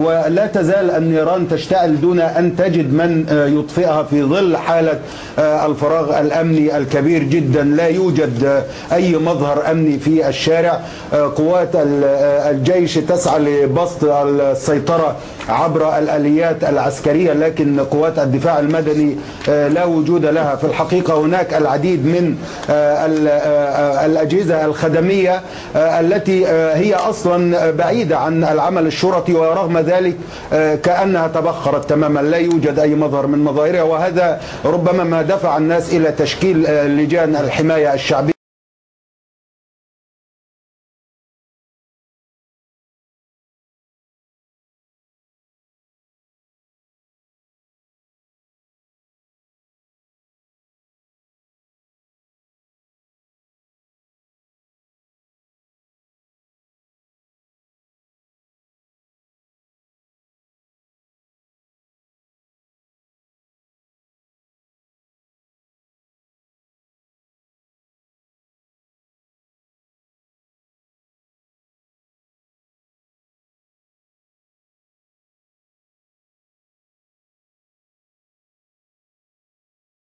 ولا تزال النيران تشتعل دون أن تجد من يطفئها في ظل حالة الفراغ الأمني الكبير جدا. لا يوجد أي مظهر أمني في الشارع. قوات الجيش تسعى لبسط السيطرة عبر الآليات العسكرية، لكن قوات الدفاع المدني لا وجود لها. في الحقيقة هناك العديد من الأجهزة الخدمية التي هي أصلا بعيدة عن العمل الشرطي، ورغم ذلك كأنها تبخرت تماما. لا يوجد أي مظهر من مظاهرها، وهذا ربما ما دفع الناس إلى تشكيل لجان الحماية الشعبية.